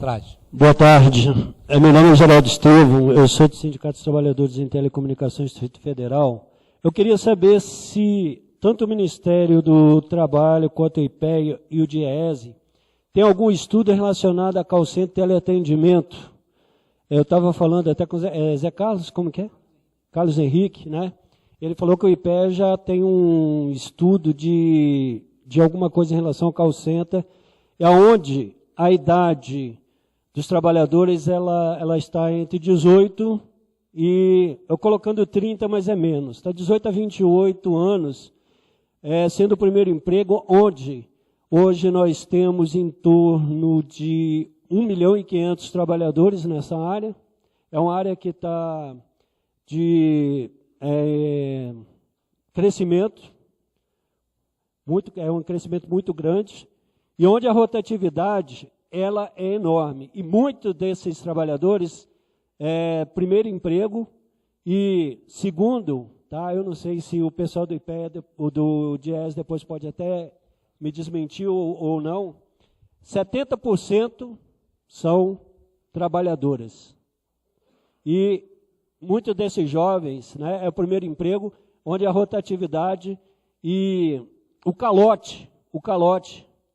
atrás. Boa tarde. Meu nome é Geraldo Estevam, eu sou do Sindicato dos Trabalhadores em Telecomunicações do Distrito Federal. Eu queria saber se tanto o Ministério do Trabalho quanto o IPEA e o DIEESE tem algum estudo relacionado a call center teleatendimento. Eu estava falando até com o Zé Carlos, como que é? Carlos Henrique, né? Ele falou que o IPEA já tem um estudo de alguma coisa em relação ao call center, onde a idade dos trabalhadores ela está entre 18 e, eu colocando 30, mas é menos, está 18 a 28 anos, sendo o primeiro emprego, onde hoje nós temos em torno de 1.500.000 trabalhadores nessa área. É uma área que está de crescimento, é um crescimento muito grande, e onde a rotatividade ela é enorme. E muitos desses trabalhadores, primeiro emprego, e segundo, tá, eu não sei se o pessoal do IPEA ou do DIEESE depois pode até me desmentir ou não, 70% são trabalhadoras. E muitos desses jovens, né, é o primeiro emprego, onde a rotatividade e o calote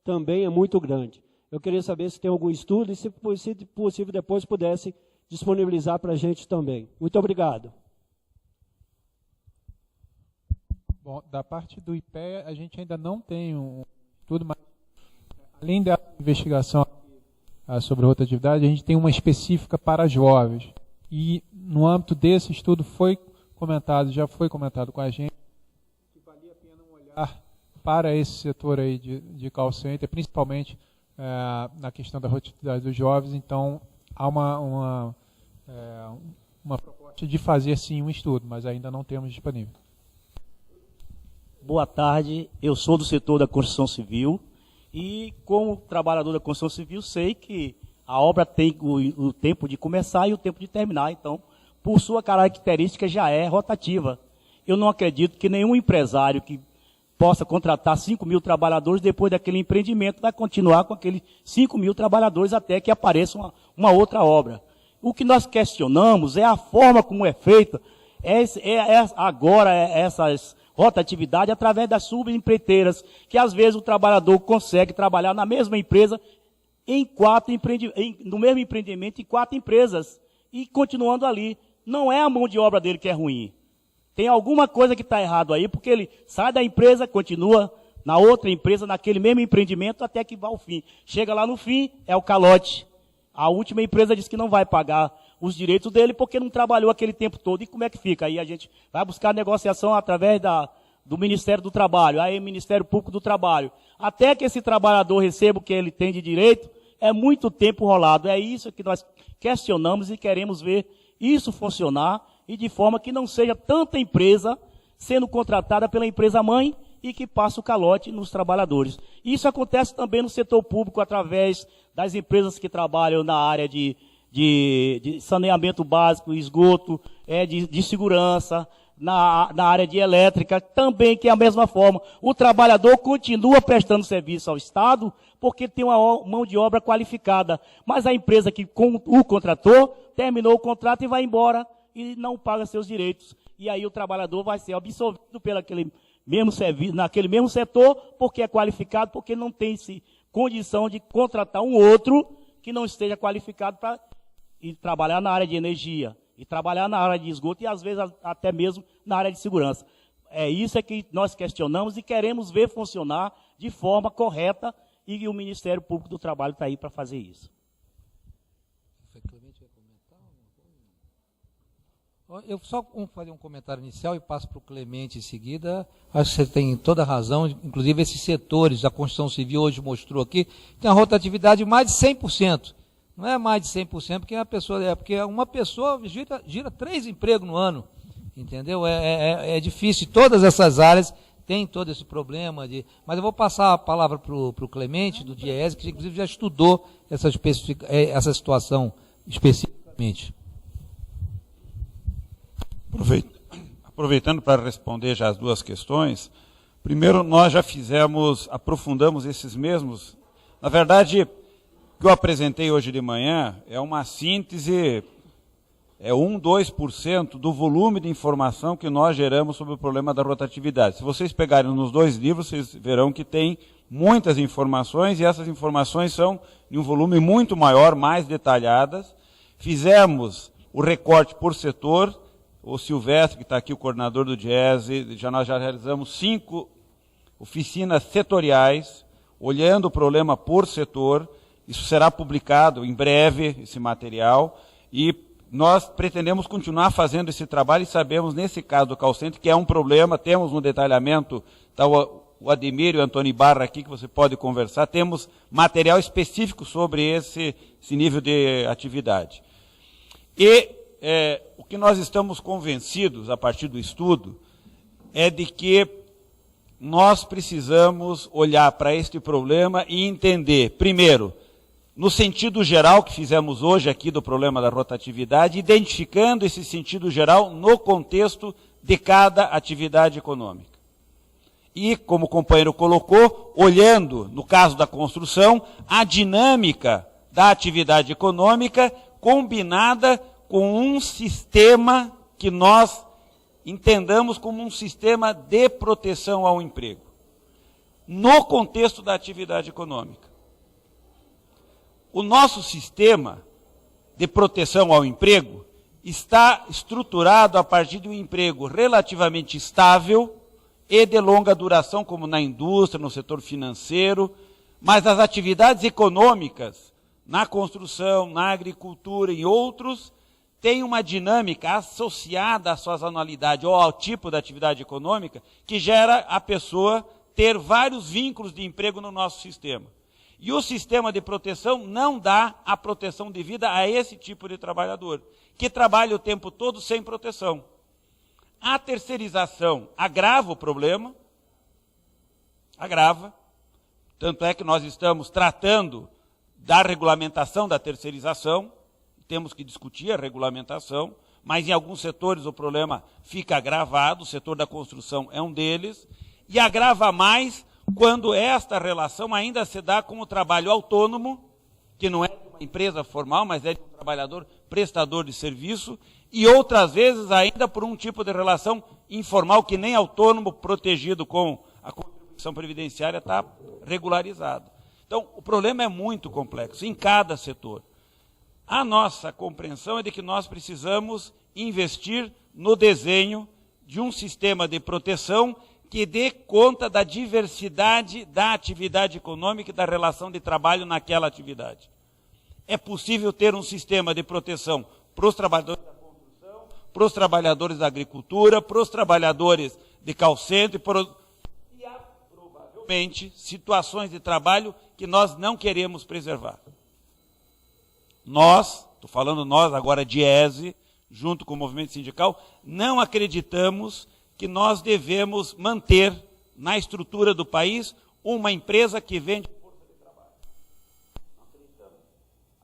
também é muito grande. Eu queria saber se tem algum estudo e, se possível, depois pudesse disponibilizar para a gente também. Muito obrigado. Bom, da parte do IPEA, a gente ainda não tem um estudo, mas além da investigação sobre rotatividade, a gente tem uma específica para jovens. E no âmbito desse estudo já foi comentado com a gente, que valia a pena um olhar para esse setor aí de call center, principalmente na questão da rotatividade dos jovens. Então, há uma proposta de fazer sim um estudo, mas ainda não temos disponível. Boa tarde, eu sou do setor da construção civil e, como trabalhador da construção civil, sei que a obra tem o tempo de começar e o tempo de terminar. Então, por sua característica, já é rotativa. Eu não acredito que nenhum empresário que possa contratar 5.000 trabalhadores depois daquele empreendimento vai continuar com aqueles 5.000 trabalhadores até que apareça uma outra obra. O que nós questionamos é a forma como é feita essas rotatividades através das subempreiteiras, que às vezes o trabalhador consegue trabalhar na mesma empresa no mesmo empreendimento em 4 empresas e continuando ali. Não é a mão de obra dele que é ruim. Tem alguma coisa que está errado aí, porque ele sai da empresa, continua na outra empresa, naquele mesmo empreendimento, até que vai ao fim. Chega lá no fim, é o calote. A última empresa diz que não vai pagar os direitos dele porque não trabalhou aquele tempo todo. E como é que fica? Aí a gente vai buscar negociação através do Ministério do Trabalho, aí o Ministério Público do Trabalho. Até que esse trabalhador receba o que ele tem de direito, é muito tempo rolado. É isso que nós questionamos e queremos ver isso funcionar, e de forma que não seja tanta empresa sendo contratada pela empresa mãe e que passa o calote nos trabalhadores. Isso acontece também no setor público, através das empresas que trabalham na área de saneamento básico, esgoto, de segurança, na área de elétrica, também, que é a mesma forma. O trabalhador continua prestando serviço ao Estado porque tem uma mão de obra qualificada, mas a empresa que o contratou terminou o contrato e vai embora e não paga seus direitos. E aí o trabalhador vai ser absorvido naquele mesmo setor, porque é qualificado, porque não tem condição de contratar um outro que não esteja qualificado para trabalhar na área de energia, e trabalhar na área de esgoto, e às vezes até mesmo na área de segurança. É isso que nós questionamos e queremos ver funcionar de forma correta, e o Ministério Público do Trabalho está aí para fazer isso. Eu só vou fazer um comentário inicial e passo para o Clemente em seguida. Acho que você tem toda a razão. Inclusive, esses setores da construção civil hoje mostrou aqui, tem a rotatividade de mais de 100%. Não é mais de 100%, porque uma pessoa gira 3 empregos no ano. Entendeu? É difícil. Todas essas áreas têm todo esse problema. Mas eu vou passar a palavra para o Clemente, do DIEESE, que inclusive já estudou essa situação especificamente. Aproveitando para responder já as duas questões, primeiro nós já aprofundamos esses mesmos, na verdade, que eu apresentei hoje de manhã é uma síntese, é 2% do volume de informação que nós geramos sobre o problema da rotatividade. Se vocês pegarem nos 2 livros, vocês verão que tem muitas informações, e essas informações são de um volume muito maior, mais detalhadas. Fizemos o recorte por setor. O Silvestre, que está aqui, o coordenador do Diese, nós já realizamos 5 oficinas setoriais, olhando o problema por setor. Isso será publicado em breve, esse material, e nós pretendemos continuar fazendo esse trabalho, e sabemos, nesse caso do call center, que é um problema. Temos um detalhamento, está o Ademir e o Antônio Barra aqui, que você pode conversar, temos material específico sobre esse nível de atividade. E o que nós estamos convencidos, a partir do estudo, é de que nós precisamos olhar para este problema e entender, primeiro, no sentido geral que fizemos hoje aqui do problema da rotatividade, identificando esse sentido geral no contexto de cada atividade econômica. E, como o companheiro colocou, olhando, no caso da construção, a dinâmica da atividade econômica combinada com um sistema que nós entendamos como um sistema de proteção ao emprego, no contexto da atividade econômica. O nosso sistema de proteção ao emprego está estruturado a partir de um emprego relativamente estável e de longa duração, como na indústria, no setor financeiro, mas as atividades econômicas, na construção, na agricultura e outros, têm uma dinâmica associada à sazonalidade ou ao tipo de atividade econômica que gera a pessoa ter vários vínculos de emprego no nosso sistema. E o sistema de proteção não dá a proteção devida a esse tipo de trabalhador, que trabalha o tempo todo sem proteção. A terceirização agrava o problema, agrava, tanto é que nós estamos tratando da regulamentação da terceirização, temos que discutir a regulamentação, mas em alguns setores o problema fica agravado, o setor da construção é um deles, e agrava mais quando esta relação ainda se dá com o trabalho autônomo, que não é de uma empresa formal, mas é de um trabalhador prestador de serviço, e outras vezes ainda por um tipo de relação informal, que nem autônomo, protegido com a contribuição previdenciária, está regularizado. Então, o problema é muito complexo, em cada setor. A nossa compreensão é de que nós precisamos investir no desenho de um sistema de proteção que dê conta da diversidade da atividade econômica e da relação de trabalho naquela atividade. É possível ter um sistema de proteção para os trabalhadores da construção, para os trabalhadores da agricultura, para os trabalhadores de call center, e há provavelmente situações de trabalho que nós não queremos preservar. Nós, estou falando nós agora, Diese, junto com o movimento sindical, não acreditamos que nós devemos manter na estrutura do país uma empresa que vende força de trabalho. Não acreditamos.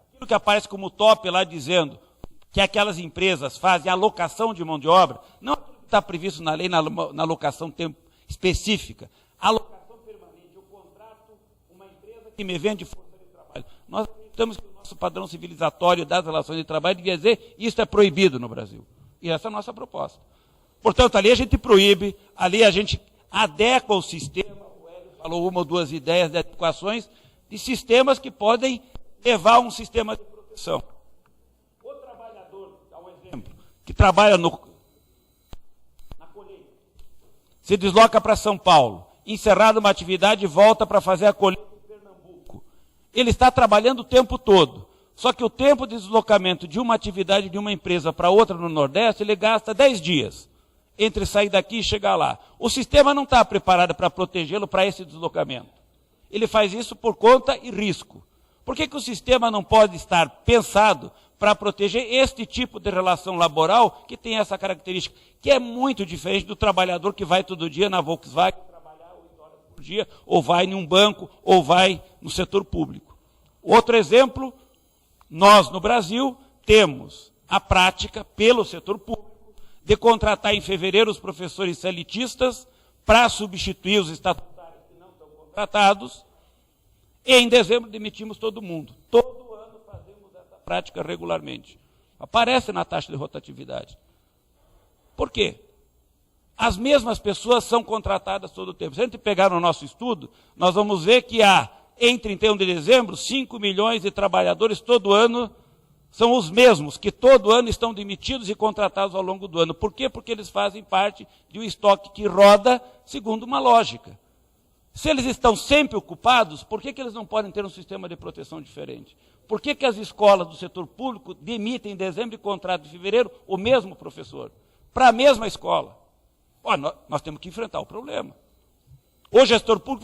Aquilo que aparece como top lá dizendo que aquelas empresas fazem alocação de mão de obra, não está previsto na lei na alocação tempo específica. A alocação permanente, eu contrato uma empresa que me vende força de trabalho. Nós acreditamos que o nosso padrão civilizatório das relações de trabalho devia dizer isso é proibido no Brasil. E essa é a nossa proposta. Portanto, ali a gente proíbe, ali a gente adequa o sistema, o Hélio falou uma ou duas ideias de adequações, de sistemas que podem levar a um sistema de proteção. O trabalhador, dá um exemplo, que trabalha na colheita, se desloca para São Paulo, encerrada uma atividade, volta para fazer a colheita em Pernambuco. Ele está trabalhando o tempo todo. Só que o tempo de deslocamento de uma atividade de uma empresa para outra no Nordeste, ele gasta 10 dias entre sair daqui e chegar lá. O sistema não está preparado para protegê-lo para esse deslocamento. Ele faz isso por conta e risco. Por que o sistema não pode estar pensado para proteger este tipo de relação laboral que tem essa característica, que é muito diferente do trabalhador que vai todo dia na Volkswagen trabalhar 8 horas por dia, ou vai em um banco, ou vai no setor público. Outro exemplo, nós no Brasil temos a prática pelo setor público de contratar em fevereiro os professores selitistas para substituir os estatutários que não são contratados, E em dezembro demitimos todo mundo. Todo ano fazemos essa prática regularmente. Aparece na taxa de rotatividade. Por quê? As mesmas pessoas são contratadas todo o tempo. Se a gente pegar no nosso estudo, nós vamos ver que há, em 31 de dezembro, 5 milhões de trabalhadores todo ano são os mesmos, que todo ano estão demitidos e contratados ao longo do ano. Por quê? Porque eles fazem parte de um estoque que roda segundo uma lógica. Se eles estão sempre ocupados, por que eles não podem ter um sistema de proteção diferente? Por que as escolas do setor público demitem em dezembro e contratam em fevereiro o mesmo professor? Para a mesma escola. Nós temos que enfrentar o problema. O gestor público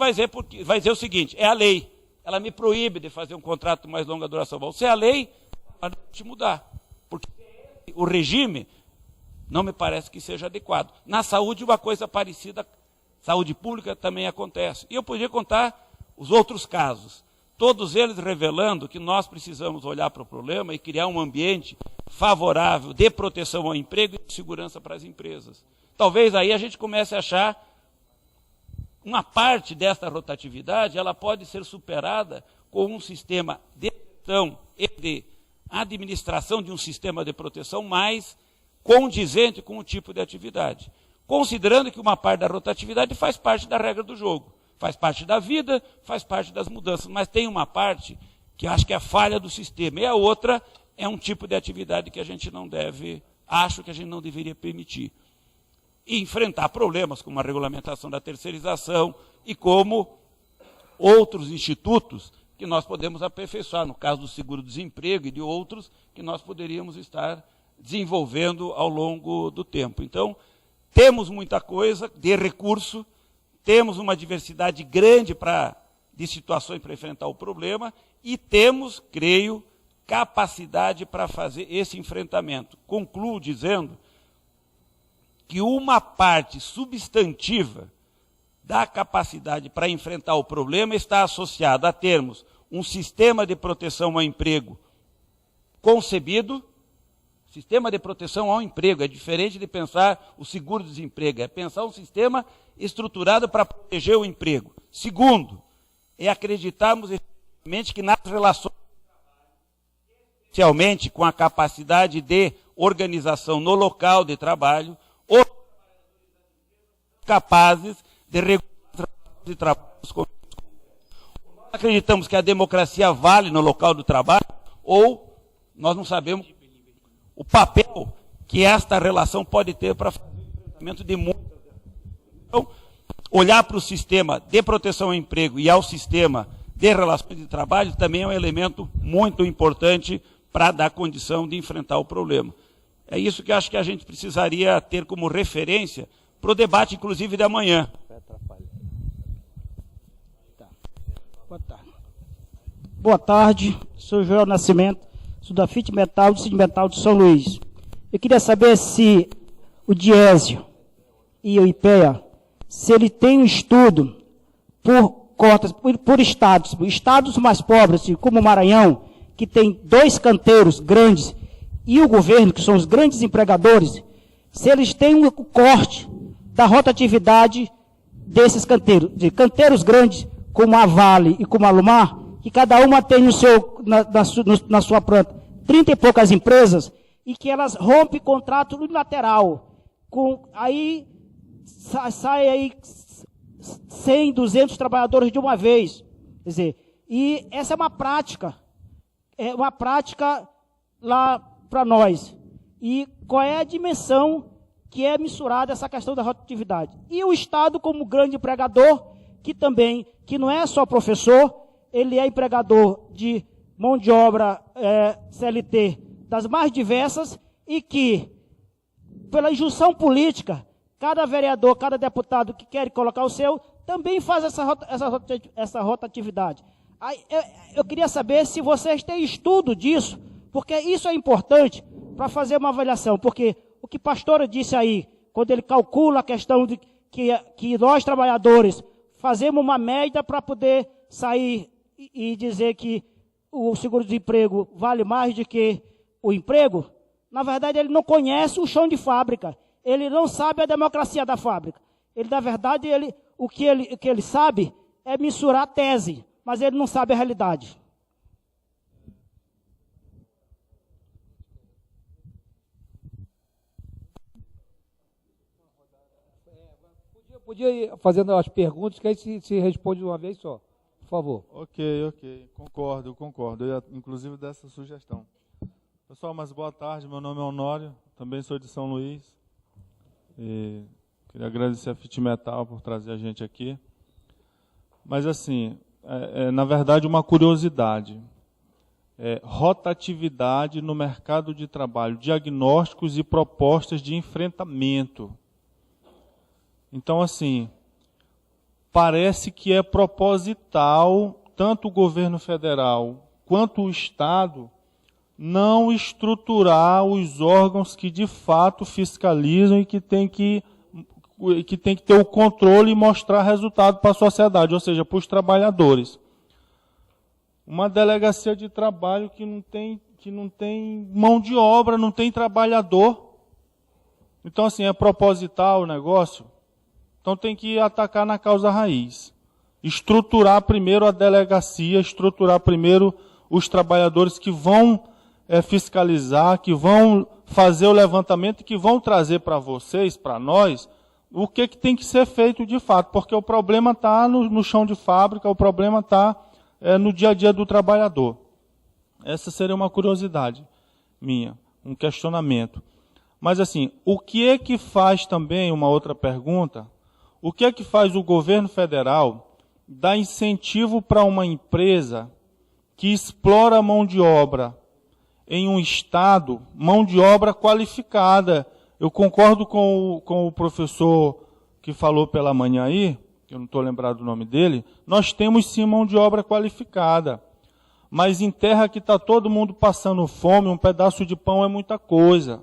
vai dizer o seguinte, é a lei. Ela me proíbe de fazer um contrato de mais longa duração. Se é a lei, pode mudar. Porque o regime não me parece que seja adequado. Na saúde, uma coisa parecida, saúde pública também acontece. E eu podia contar os outros casos. Todos eles revelando que nós precisamos olhar para o problema e criar um ambiente favorável de proteção ao emprego e de segurança para as empresas. Talvez aí a gente comece a achar uma parte dessa rotatividade, ela pode ser superada com um sistema de gestão e de administração de um sistema de proteção mais condizente com o tipo de atividade. Considerando que uma parte da rotatividade faz parte da regra do jogo, faz parte da vida, faz parte das mudanças, mas tem uma parte que acho que é a falha do sistema, e a outra é um tipo de atividade que a gente não deveria permitir. E enfrentar problemas como a regulamentação da terceirização e como outros institutos que nós podemos aperfeiçoar, no caso do seguro-desemprego e de outros que nós poderíamos estar desenvolvendo ao longo do tempo. Então, temos muita coisa de recurso, temos uma diversidade grande de situações para enfrentar o problema e temos, creio, capacidade para fazer esse enfrentamento. Concluo dizendo que uma parte substantiva da capacidade para enfrentar o problema está associada a termos um sistema de proteção ao emprego concebido. Sistema de proteção ao emprego é diferente de pensar o seguro-desemprego, é pensar um sistema estruturado para proteger o emprego. Segundo, é acreditarmos efetivamente que nas relações, especialmente com a capacidade de organização no local de trabalho, os capazes de regular as relações de trabalho. Acreditamos que a democracia vale no local do trabalho, ou nós não sabemos o papel que esta relação pode ter para fazer o enfrentamento de muitas. Então, olhar para o sistema de proteção ao emprego e ao sistema de relações de trabalho também é um elemento muito importante para dar condição de enfrentar o problema. É isso que acho que a gente precisaria ter como referência para o debate, inclusive, de amanhã. Boa tarde, sou Joel Nascimento, sou da FIT Metal, do Cid Metal de São Luís. Eu queria saber se o Diésio e o IPEA, se ele tem um estudo por cotas, por estados mais pobres, como o Maranhão, que tem 2 canteiros grandes, e o governo, que são os grandes empregadores, se eles têm um corte da rotatividade desses canteiros, de canteiros grandes, como a Vale e como a Lumar, que cada uma tem na sua planta 30 e poucas empresas, e que elas rompem contrato unilateral. Aí sai aí 100, 200 trabalhadores de uma vez. Quer dizer, e essa é uma prática lá para nós. E qual é a dimensão que é mensurada essa questão da rotatividade? E o Estado, como grande empregador, que não é só professor, ele é empregador de mão de obra CLT das mais diversas, e que, pela injunção política, cada vereador, cada deputado que quer colocar o seu, também faz essa rotatividade. Aí, eu queria saber se vocês têm estudo disso, porque isso é importante para fazer uma avaliação, porque o que o pastor disse aí, quando ele calcula a questão de que nós, trabalhadores, fazemos uma média para poder sair e dizer que o seguro-desemprego vale mais do que o emprego, na verdade ele não conhece o chão de fábrica, ele não sabe a democracia da fábrica. Ele, na verdade, o que ele sabe é mensurar a tese, mas ele não sabe a realidade. Podia ir fazendo as perguntas, que aí se responde de uma vez só. Por favor. Ok. Concordo. Eu ia, inclusive, dessa sugestão. Pessoal, mas boa tarde. Meu nome é Honório, também sou de São Luís. E queria agradecer a Fitmetal por trazer a gente aqui. Mas, assim, na verdade, uma curiosidade. Rotatividade no mercado de trabalho, diagnósticos e propostas de enfrentamento. Então, assim, parece que é proposital, tanto o governo federal quanto o Estado, não estruturar os órgãos que de fato fiscalizam e que tem que ter o controle e mostrar resultado para a sociedade, ou seja, para os trabalhadores. Uma delegacia de trabalho que não tem mão de obra, não tem trabalhador. Então, assim, é proposital o negócio. Então tem que atacar na causa raiz. Estruturar primeiro a delegacia, estruturar primeiro os trabalhadores que vão fiscalizar, que vão fazer o levantamento e que vão trazer para vocês, para nós, o que tem que ser feito de fato, porque o problema está no chão de fábrica, o problema está no dia a dia do trabalhador. Essa seria uma curiosidade minha, um questionamento. Mas assim, o que é que faz também, uma outra pergunta, o que é que faz o governo federal dar incentivo para uma empresa que explora a mão de obra em um estado, mão de obra qualificada? Eu concordo com o professor que falou pela manhã aí, eu não estou lembrado do nome dele, nós temos sim mão de obra qualificada, mas em terra que está todo mundo passando fome, um pedaço de pão é muita coisa.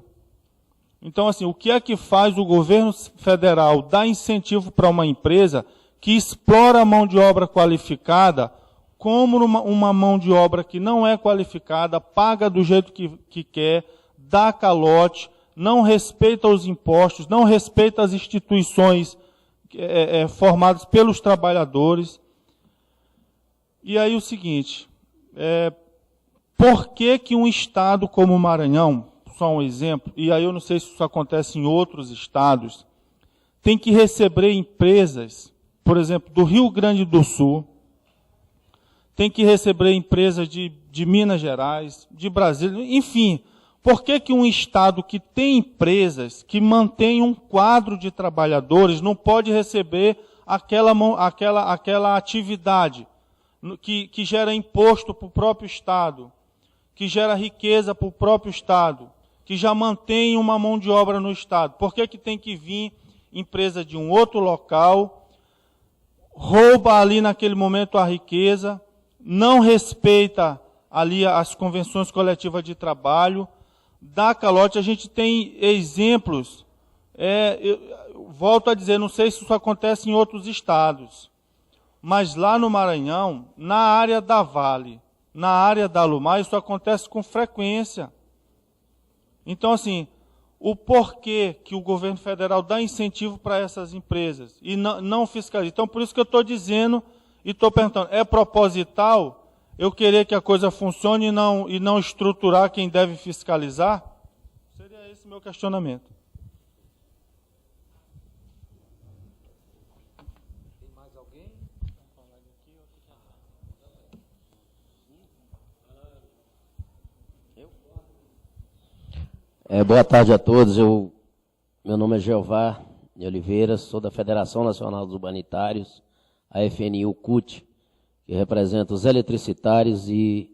Então, assim, o que é que faz o governo federal dar incentivo para uma empresa que explora a mão de obra qualificada como uma mão de obra que não é qualificada, paga do jeito que quer, dá calote, não respeita os impostos, não respeita as instituições formadas pelos trabalhadores. E aí o seguinte, por que um estado como o Maranhão, só um exemplo, e aí eu não sei se isso acontece em outros estados, tem que receber empresas, por exemplo, do Rio Grande do Sul, tem que receber empresas de Minas Gerais, de Brasília, enfim. Por que um estado que tem empresas, que mantém um quadro de trabalhadores, não pode receber aquela atividade que gera imposto para o próprio estado, que gera riqueza para o próprio estado, que já mantém uma mão de obra no estado? Por que tem que vir empresa de um outro local, rouba ali naquele momento a riqueza, não respeita ali as convenções coletivas de trabalho, dá calote? A gente tem exemplos, eu volto a dizer, não sei se isso acontece em outros estados, mas lá no Maranhão, na área da Vale, na área da Alumar, isso acontece com frequência. Então, assim, o porquê que o governo federal dá incentivo para essas empresas e não fiscaliza? Então, por isso que eu estou dizendo e estou perguntando, é proposital eu querer que a coisa funcione e não estruturar quem deve fiscalizar? Seria esse o meu questionamento. Tem mais alguém? Boa tarde a todos. Meu nome é Jeová de Oliveira, sou da Federação Nacional dos Humanitários, a FNU-CUT, que representa os eletricitários e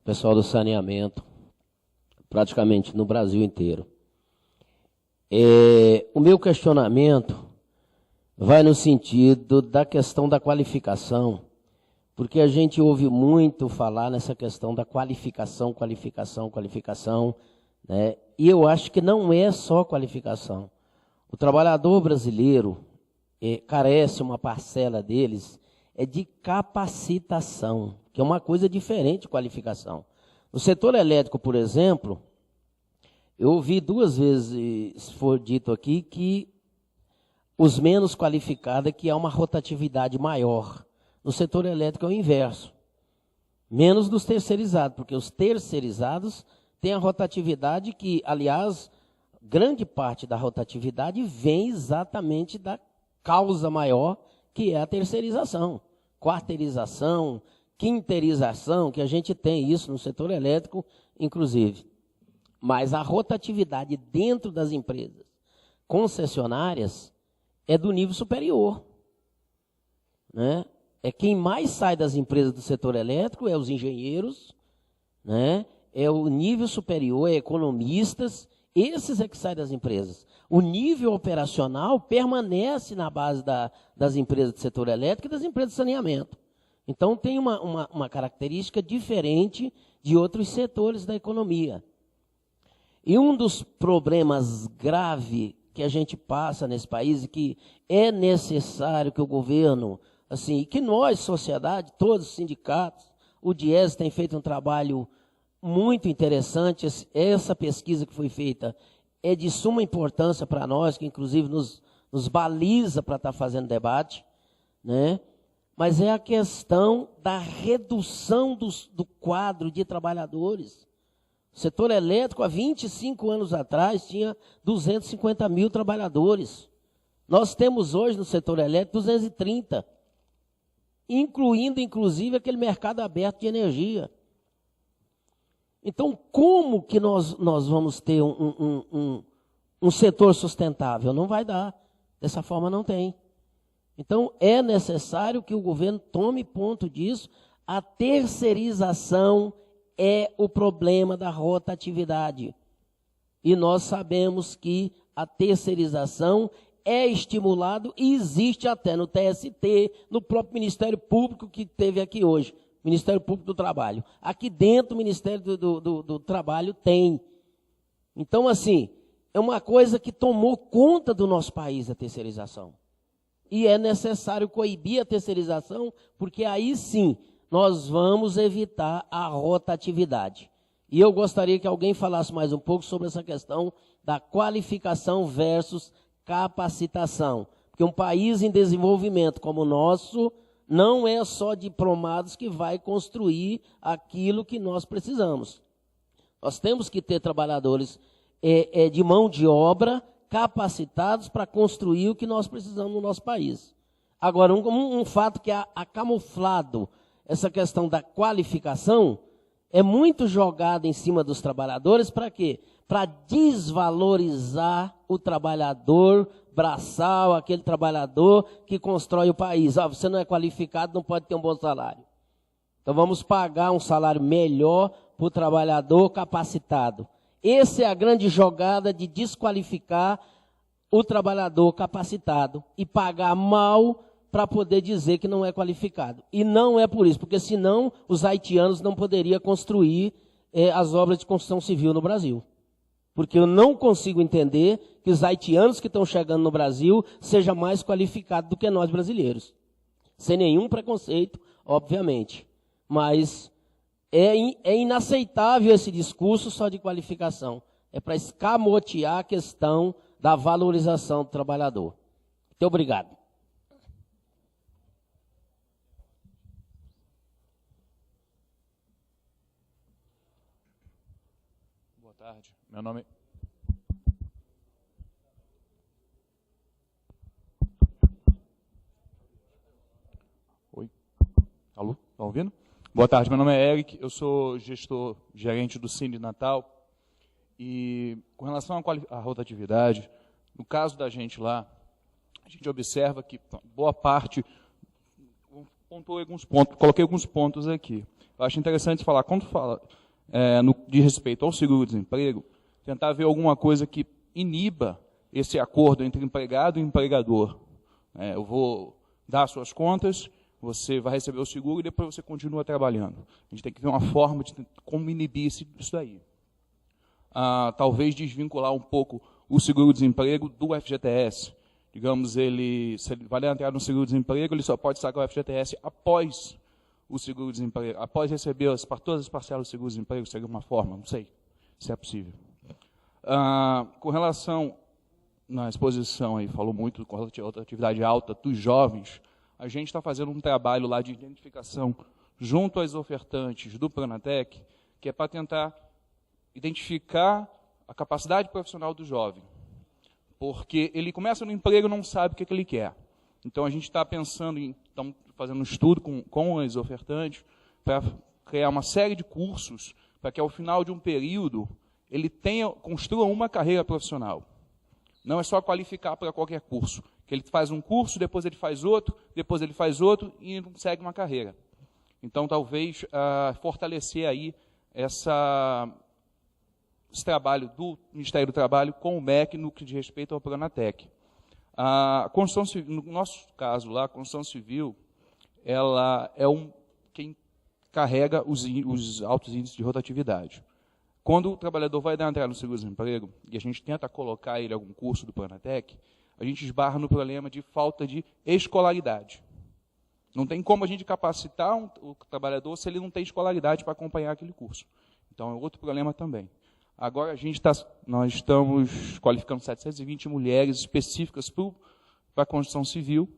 o pessoal do saneamento, praticamente no Brasil inteiro. O meu questionamento vai no sentido da questão da qualificação, porque a gente ouve muito falar nessa questão da qualificação, né? E eu acho que não é só qualificação. O trabalhador brasileiro carece, uma parcela deles, de capacitação, que é uma coisa diferente de qualificação. No setor elétrico, por exemplo, eu ouvi 2 vezes, foi dito aqui, que os menos qualificados, que há uma rotatividade maior. No setor elétrico é o inverso. Menos dos terceirizados, porque os terceirizados têm a rotatividade que, aliás, grande parte da rotatividade vem exatamente da causa maior, que é a terceirização, quarteirização, quinteirização, que a gente tem isso no setor elétrico, inclusive. Mas a rotatividade dentro das empresas concessionárias é do nível superior, né? É quem mais sai das empresas do setor elétrico, é os engenheiros, né? É o nível superior, é economistas, esses é que saem das empresas. O nível operacional permanece na base das empresas do setor elétrico e das empresas de saneamento. Então, tem uma característica diferente de outros setores da economia. E um dos problemas graves que a gente passa nesse país e que é necessário que o governo, assim, que nós, sociedade, todos os sindicatos, o Diese tem feito um trabalho muito interessante. Essa pesquisa que foi feita é de suma importância para nós, que inclusive nos baliza para estar fazendo debate, né? Mas é a questão da redução do quadro de trabalhadores. O setor elétrico, há 25 anos atrás, tinha 250 mil trabalhadores. Nós temos hoje no setor elétrico 230, incluindo, inclusive, aquele mercado aberto de energia. Então, como que nós vamos ter um setor sustentável? Não vai dar. Dessa forma, não tem. Então, é necessário que o governo tome ponto disso. A terceirização é o problema da rotatividade. E nós sabemos que a terceirização é estimulado e existe até no TST, no próprio Ministério Público que teve aqui hoje, Ministério Público do Trabalho. Aqui dentro, o Ministério do Trabalho tem. Então, assim, é uma coisa que tomou conta do nosso país, a terceirização. E é necessário coibir a terceirização, porque aí sim nós vamos evitar a rotatividade. E eu gostaria que alguém falasse mais um pouco sobre essa questão da qualificação versus capacitação. Porque um país em desenvolvimento como o nosso não é só diplomados que vai construir aquilo que nós precisamos. Nós temos que ter trabalhadores de mão de obra capacitados para construir o que nós precisamos no nosso país. Agora, um fato que é camuflado, essa questão da qualificação, é muito jogada em cima dos trabalhadores para quê? Para desvalorizar o trabalhador braçal, aquele trabalhador que constrói o país. Você não é qualificado, não pode ter um bom salário. Então vamos pagar um salário melhor para o trabalhador capacitado. Essa é a grande jogada de desqualificar o trabalhador capacitado e pagar mal para poder dizer que não é qualificado. E não é por isso, porque senão os haitianos não poderiam construir as obras de construção civil no Brasil. Porque eu não consigo entender que os haitianos que estão chegando no Brasil sejam mais qualificados do que nós brasileiros. Sem nenhum preconceito, obviamente. Mas é inaceitável esse discurso só de qualificação. É para escamotear a questão da valorização do trabalhador. Muito obrigado. Boa tarde. Meu nome Oi. Alô? Estão ouvindo? Boa tarde, meu nome é Eric, eu sou gerente do Cine Natal. E com relação à rotatividade, no caso da gente lá, a gente observa que boa parte, coloquei alguns pontos aqui. Eu acho interessante falar, quando fala de respeito ao seguro-desemprego, tentar ver alguma coisa que iniba esse acordo entre empregado e empregador. Eu vou dar as suas contas, você vai receber o seguro e depois você continua trabalhando. A gente tem que ver uma forma de como inibir isso daí. Talvez desvincular um pouco o seguro-desemprego do FGTS. Digamos, se ele vai entrar no seguro-desemprego, ele só pode sacar o FGTS após o seguro-desemprego, após receber todas as parcelas do seguro-desemprego, seria uma forma, não sei se é possível. Com relação, na exposição aí, falou muito com a atividade alta dos jovens, a gente está fazendo um trabalho lá de identificação junto aos ofertantes do Pronatec, que é para tentar identificar a capacidade profissional do jovem. Porque ele começa no emprego e não sabe o que ele quer. Então, a gente está pensando estamos fazendo um estudo com os ofertantes para criar uma série de cursos para que, ao final de um período, ele construa uma carreira profissional. Não é só qualificar para qualquer curso. Que ele faz um curso, depois ele faz outro e não segue uma carreira. Então, talvez, fortalecer aí esse trabalho do Ministério do Trabalho com o MEC no que diz respeito ao Pronatec. A construção civil, no nosso caso lá, a construção civil, ela é quem carrega os altos índices de rotatividade. Quando o trabalhador vai dar entrada no seguro-desemprego e a gente tenta colocar ele em algum curso do Pronatec, a gente esbarra no problema de falta de escolaridade. Não tem como a gente capacitar o trabalhador se ele não tem escolaridade para acompanhar aquele curso. Então, é outro problema também. Agora, nós estamos qualificando 720 mulheres específicas para a construção civil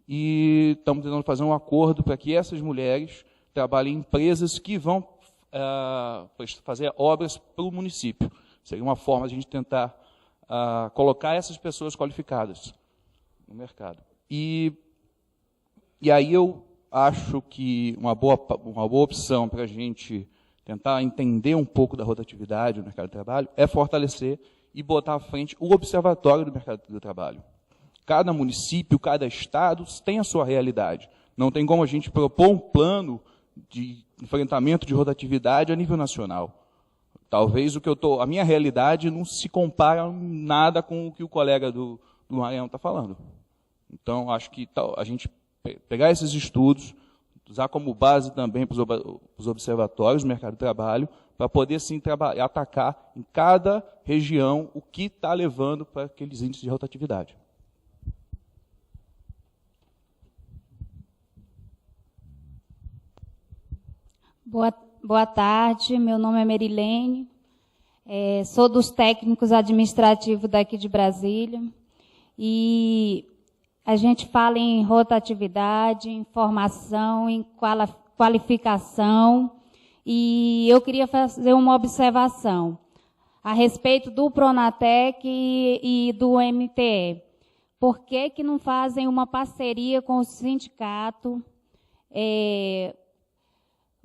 e estamos tentando fazer um acordo para que essas mulheres trabalhem em empresas que vão fazer obras para o município. Seria uma forma de a gente tentar colocar essas pessoas qualificadas no mercado. E aí eu acho que uma boa opção para a gente tentar entender um pouco da rotatividade do mercado de trabalho é fortalecer e botar à frente o observatório do mercado do trabalho. Cada município, cada estado tem a sua realidade. Não tem como a gente propor um plano de enfrentamento de rotatividade a nível nacional. Talvez a minha realidade não se compara nada com o que o colega do Maranhão está falando. Então, acho que a gente pegar esses estudos, usar como base também para os observatórios do mercado de trabalho, para poder, sim, atacar em cada região o que está levando para aqueles índices de rotatividade. Boa tarde, meu nome é Merilene, sou dos técnicos administrativos daqui de Brasília, e a gente fala em rotatividade, em formação, em qualificação, e eu queria fazer uma observação a respeito do Pronatec e do MTE. Por que não fazem uma parceria com o sindicato,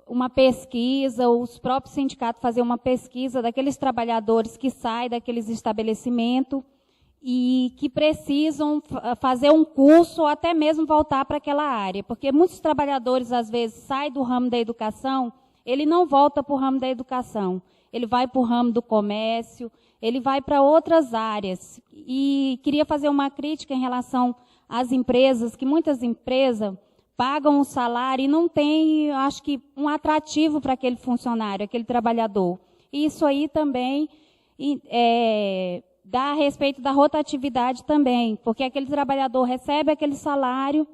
uma pesquisa, os próprios sindicatos fazer uma pesquisa daqueles trabalhadores que saem daqueles estabelecimentos e que precisam fazer um curso ou até mesmo voltar para aquela área. Porque muitos trabalhadores, às vezes, saem do ramo da educação, ele não volta para o ramo da educação. Ele vai para o ramo do comércio, ele vai para outras áreas. E queria fazer uma crítica em relação às empresas, que muitas empresas pagam um salário e não tem, acho que, um atrativo para aquele funcionário, aquele trabalhador. E isso aí também dá a respeito da rotatividade também, porque aquele trabalhador recebe aquele salário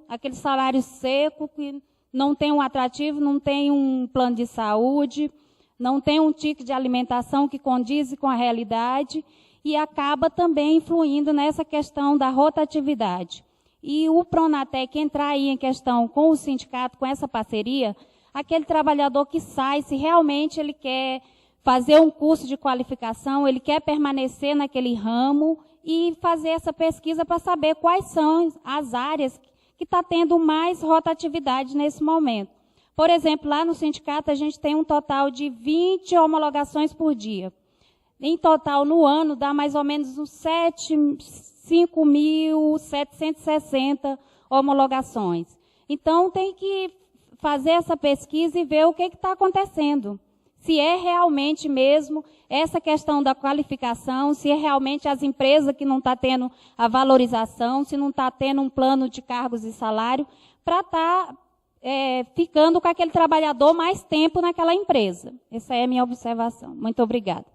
seco, que não tem um atrativo, não tem um plano de saúde, não tem um ticket de alimentação que condiz com a realidade e acaba também influindo nessa questão da rotatividade. E o Pronatec entrar aí em questão com o sindicato, com essa parceria, aquele trabalhador que sai, se realmente ele quer fazer um curso de qualificação, ele quer permanecer naquele ramo e fazer essa pesquisa para saber quais são as áreas que está tendo mais rotatividade nesse momento. Por exemplo, lá no sindicato a gente tem um total de 20 homologações por dia. Em total, no ano, dá mais ou menos uns 5.760 homologações. Então, tem que fazer essa pesquisa e ver o que está acontecendo. Se é realmente mesmo essa questão da qualificação, se é realmente as empresas que não estão tendo a valorização, se não está tendo um plano de cargos e salário, para estar ficando com aquele trabalhador mais tempo naquela empresa. Essa é a minha observação. Muito obrigada.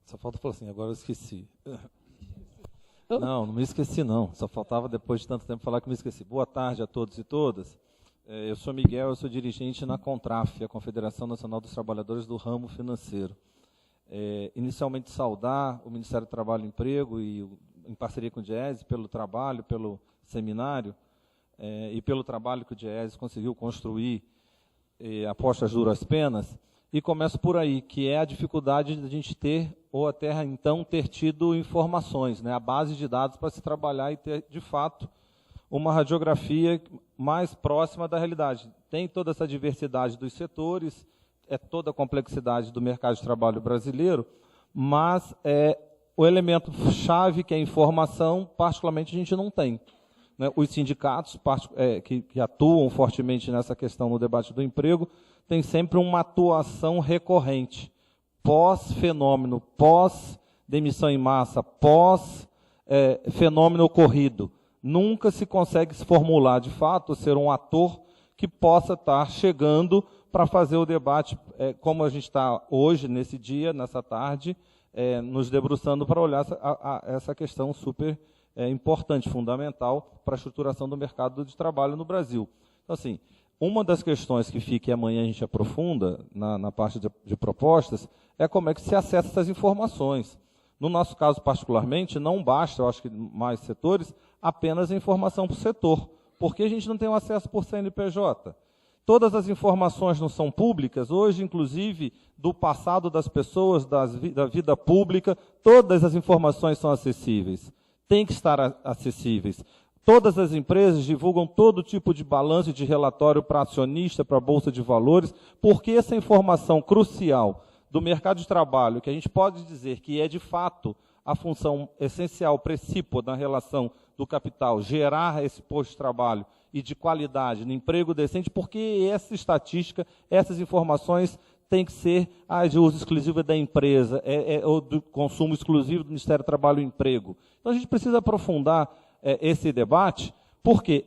Só falta falar assim, agora eu esqueci. Não me esqueci não. Só faltava, depois de tanto tempo, falar que me esqueci. Boa tarde a todos e todas. Eu sou Miguel, eu sou dirigente na CONTRAF, a Confederação Nacional dos Trabalhadores do Ramo Financeiro. Inicialmente saudar o Ministério do Trabalho e Emprego, e em parceria com o DIEESE, pelo trabalho, pelo seminário, e pelo trabalho que o DIEESE conseguiu construir após as duras penas. E começo por aí, que é a dificuldade de a gente ter, ou até então ter tido informações, né, a base de dados para se trabalhar e ter, de fato, uma radiografia mais próxima da realidade. Tem toda essa diversidade dos setores, toda a complexidade do mercado de trabalho brasileiro, mas o elemento chave, que é a informação, particularmente a gente não tem. Né? Os sindicatos que atuam fortemente nessa questão no debate do emprego têm sempre uma atuação recorrente, pós-fenômeno, pós-demissão em massa, pós-fenômeno ocorrido. Nunca se consegue se formular, de fato, ser um ator que possa estar chegando para fazer o debate, como a gente está hoje, nesse dia, nessa tarde, nos debruçando para olhar essa questão super importante, fundamental para a estruturação do mercado de trabalho no Brasil. Então, assim, uma das questões que fica, e amanhã a gente aprofunda na parte de propostas, é como é que se acessa essas informações. No nosso caso, particularmente, não basta, eu acho que mais setores, apenas a informação para o setor, porque a gente não tem um acesso por CNPJ. Todas as informações não são públicas, hoje, inclusive, do passado das pessoas, da vida pública, todas as informações são acessíveis, têm que estar acessíveis. Todas as empresas divulgam todo tipo de balanço e de relatório para acionista, para a Bolsa de Valores, porque essa informação crucial do mercado de trabalho, que a gente pode dizer que é, de fato, a função essencial, precípua na relação do capital, gerar esse posto de trabalho e de qualidade, no emprego decente, porque essa estatística, essas informações têm que ser de uso exclusivo da empresa, ou do consumo exclusivo do Ministério do Trabalho e Emprego. Então, a gente precisa aprofundar esse debate, porque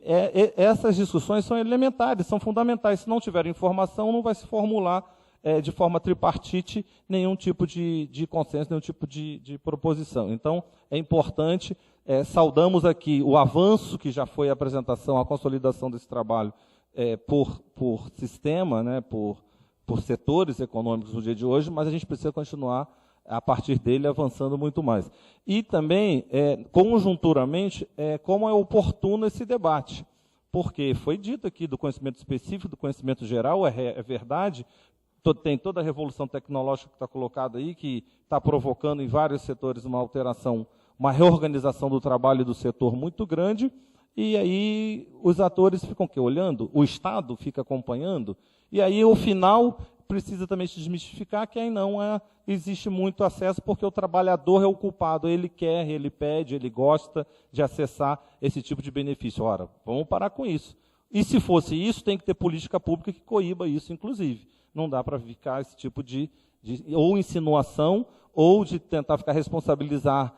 essas discussões são elementares, são fundamentais. Se não tiver informação, não vai se formular de forma tripartite nenhum tipo de consenso, nenhum tipo de proposição. Então, é importante, saudamos aqui o avanço que já foi a apresentação, a consolidação desse trabalho por sistema, né, por setores econômicos no dia de hoje, mas a gente precisa continuar, a partir dele, avançando muito mais. E também, conjunturamente, como é oportuno esse debate, porque foi dito aqui do conhecimento específico, do conhecimento geral, é verdade, tem toda a revolução tecnológica que está colocada aí, que está provocando em vários setores uma alteração, uma reorganização do trabalho do setor muito grande, e aí os atores ficam olhando, o Estado fica acompanhando, e aí o final precisa também se desmistificar que aí não existe muito acesso, porque o trabalhador é o culpado, ele quer, ele pede, ele gosta de acessar esse tipo de benefício. Ora, vamos parar com isso. E se fosse isso, tem que ter política pública que coíba isso, inclusive. Não dá para ficar esse tipo de ou insinuação, ou de tentar ficar responsabilizar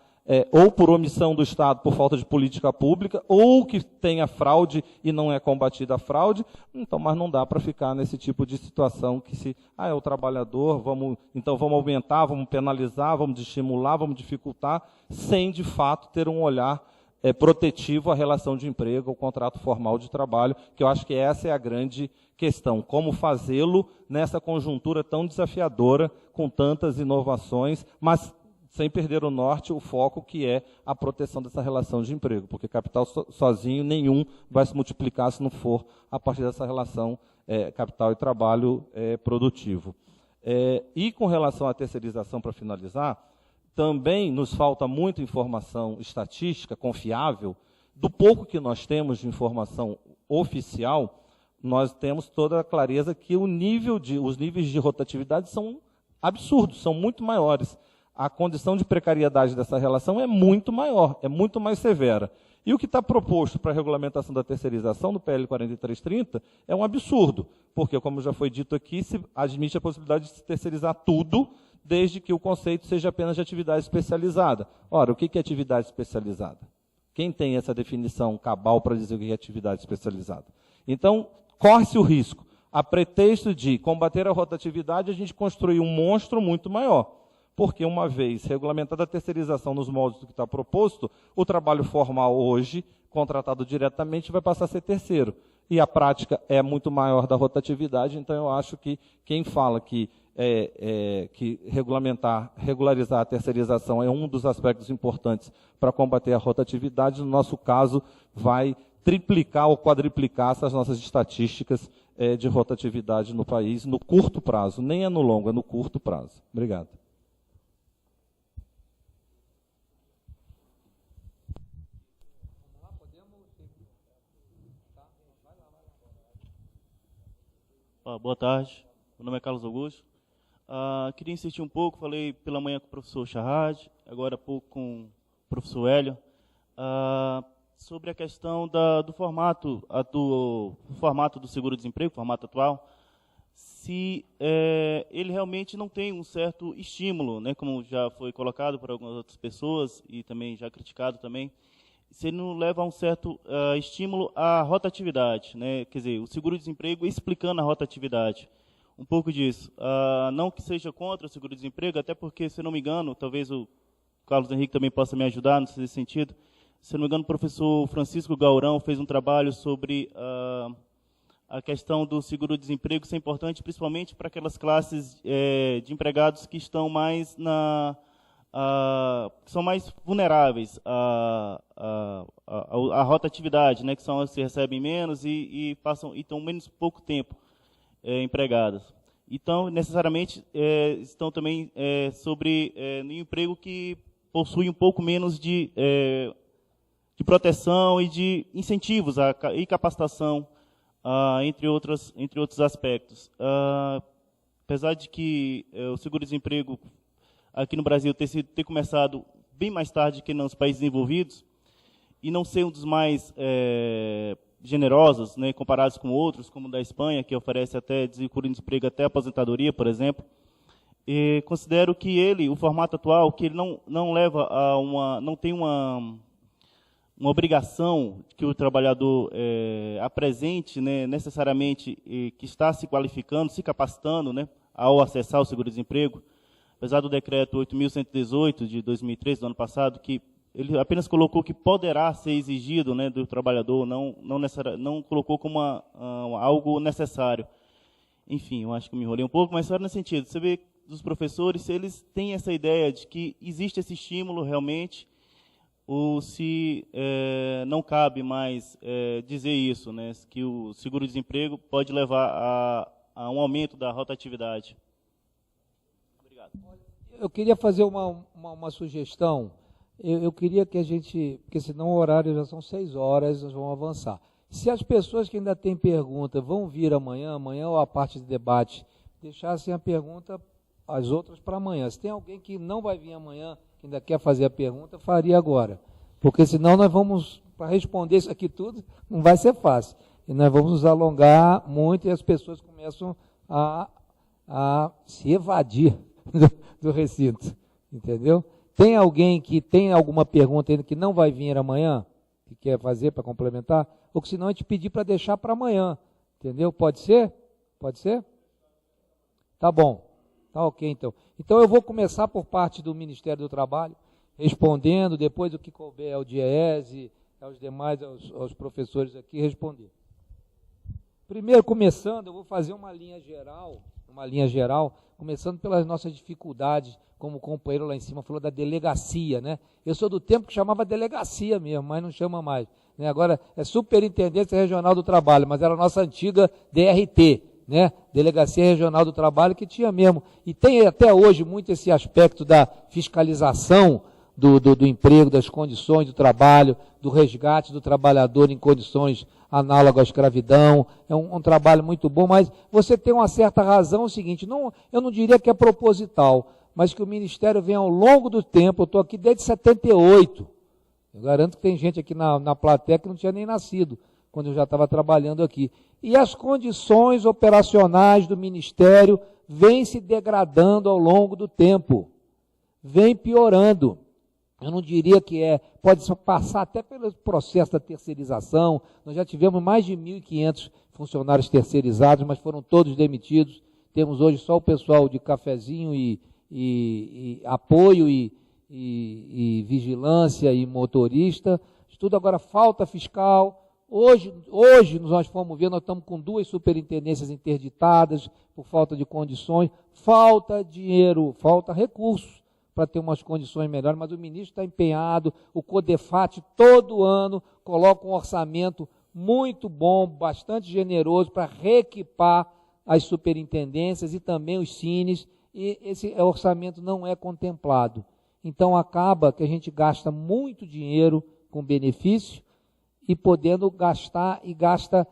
ou por omissão do Estado por falta de política pública, ou que tenha fraude e não é combatida a fraude. Então, mas não dá para ficar nesse tipo de situação que é o trabalhador, então vamos aumentar, vamos penalizar, vamos estimular, vamos dificultar, sem de fato ter um olhar protetivo à relação de emprego, ao contrato formal de trabalho, que eu acho que essa é a grande questão. Como fazê-lo nessa conjuntura tão desafiadora, com tantas inovações, mas sem perder o norte, o foco que é a proteção dessa relação de emprego, porque capital sozinho nenhum vai se multiplicar se não for a partir dessa relação capital e trabalho produtivo. E com relação à terceirização, para finalizar, também nos falta muita informação estatística confiável. Do pouco que nós temos de informação oficial, nós temos toda a clareza que os níveis de rotatividade são absurdos, são muito maiores. A condição de precariedade dessa relação é muito maior, é muito mais severa. E o que está proposto para a regulamentação da terceirização no PL 4330 é um absurdo, porque, como já foi dito aqui, se admite a possibilidade de se terceirizar tudo, desde que o conceito seja apenas de atividade especializada. Ora, o que é atividade especializada? Quem tem essa definição cabal para dizer o que é atividade especializada? Então, corre-se o risco, a pretexto de combater a rotatividade, a gente construir um monstro muito maior. Porque, uma vez regulamentada a terceirização nos moldes do que está proposto, o trabalho formal hoje, contratado diretamente, vai passar a ser terceiro. e a prática é muito maior da rotatividade. Então, eu acho que quem fala que regularizar a terceirização é um dos aspectos importantes para combater a rotatividade, no nosso caso, vai triplicar ou quadriplicar essas nossas estatísticas de rotatividade no país no curto prazo. Nem é no longo, é no curto prazo. Obrigado. Boa tarde, meu nome é Carlos Augusto. Queria insistir um pouco, falei pela manhã com o professor Charrad, agora há pouco com o professor Hélio, sobre a questão do formato do seguro-desemprego, formato atual, se ele realmente não tem um certo estímulo, né, como já foi colocado por algumas outras pessoas e também já criticado também, se ele não leva a um certo estímulo à rotatividade, né, quer dizer, o seguro-desemprego explicando a rotatividade. Um pouco disso. Não que seja contra o seguro-desemprego, até porque, se não me engano, talvez o Carlos Henrique também possa me ajudar nesse sentido. Se não me engano, o professor Francisco Gaurão fez um trabalho sobre a questão do seguro-desemprego ser importante, principalmente para aquelas classes de empregados que estão mais que são mais vulneráveis à rotatividade, né, que são as que recebem menos e estão menos pouco tempo empregadas. Então, necessariamente, estão também sobre um emprego que possui um pouco menos de proteção e de incentivos e capacitação, entre outros aspectos. Apesar de que o seguro-desemprego aqui no Brasil ter começado bem mais tarde que nos países desenvolvidos e não ser um dos mais generosos, né, comparados com outros, como o da Espanha, que oferece até seguro-desemprego até aposentadoria, por exemplo, considero que o formato atual, que ele não leva a não tem uma obrigação que o trabalhador apresente, né, necessariamente, que está se qualificando, se capacitando, né, ao acessar o seguro-desemprego, apesar do decreto 8.118 de 2003, do ano passado, que ele apenas colocou que poderá ser exigido, né, do trabalhador, não colocou como algo necessário. Enfim, eu acho que me enrolei um pouco, mas só nesse sentido. Você vê dos professores, se eles têm essa ideia de que existe esse estímulo realmente, ou se não cabe mais dizer isso, né, que o seguro-desemprego pode levar a um aumento da rotatividade. Obrigado. Eu queria fazer uma sugestão. Eu queria que a gente, porque senão o horário já são 6 horas, nós vamos avançar. Se as pessoas que ainda têm pergunta vão vir amanhã ou a parte de debate, deixassem a pergunta, as outras para amanhã. Se tem alguém que não vai vir amanhã, que ainda quer fazer a pergunta, faria agora. Porque senão nós vamos, para responder isso aqui tudo, não vai ser fácil. E nós vamos nos alongar muito e as pessoas começam a se evadir do recinto. Entendeu? Tem alguém que tem alguma pergunta ainda que não vai vir amanhã, que quer fazer para complementar? Ou que senão a gente pedir para deixar para amanhã. Entendeu? Pode ser? Pode ser? Tá bom. Tá ok, então. Então eu vou começar por parte do Ministério do Trabalho, respondendo, depois o que couber ao DIEESE, aos demais, aos professores aqui, responder. Primeiro, começando, eu vou fazer uma linha geral, começando pelas nossas dificuldades, como o companheiro lá em cima falou da delegacia, né? Eu sou do tempo que chamava delegacia mesmo, mas não chama mais, né? Agora é Superintendência Regional do Trabalho, mas era a nossa antiga DRT, né? Delegacia Regional do Trabalho, que tinha mesmo, e tem até hoje muito esse aspecto da fiscalização do emprego, das condições do trabalho, do resgate do trabalhador em condições análogas à escravidão. É um trabalho muito bom, mas você tem uma certa razão, é o seguinte, eu não diria que é proposital, mas que o Ministério vem ao longo do tempo, eu estou aqui desde 78, eu garanto que tem gente aqui na plateia que não tinha nem nascido, quando eu já estava trabalhando aqui. E as condições operacionais do Ministério vêm se degradando ao longo do tempo, vêm piorando. Eu não diria que pode passar até pelo processo da terceirização. Nós já tivemos mais de 1.500 funcionários terceirizados, mas foram todos demitidos. Temos hoje só o pessoal de cafezinho e apoio e vigilância e motorista. Tudo agora falta fiscal. Hoje nós fomos ver, nós estamos com 2 superintendências interditadas por falta de condições, falta dinheiro, falta recursos para ter umas condições melhores, mas o ministro está empenhado, o CODEFAT todo ano coloca um orçamento muito bom, bastante generoso para reequipar as superintendências e também os cines, e esse orçamento não é contemplado. Então acaba que a gente gasta muito dinheiro com benefício e podendo gastar, e gasta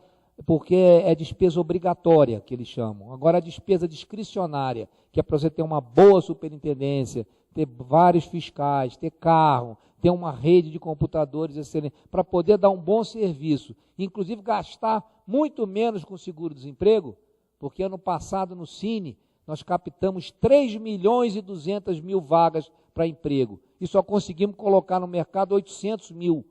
porque é despesa obrigatória, que eles chamam. Agora a despesa discricionária, que é para você ter uma boa superintendência, ter vários fiscais, ter carro, ter uma rede de computadores excelente, para poder dar um bom serviço, inclusive gastar muito menos com seguro-desemprego, porque ano passado no Cine nós captamos 3.200.000 vagas para emprego e só conseguimos colocar no mercado 800.000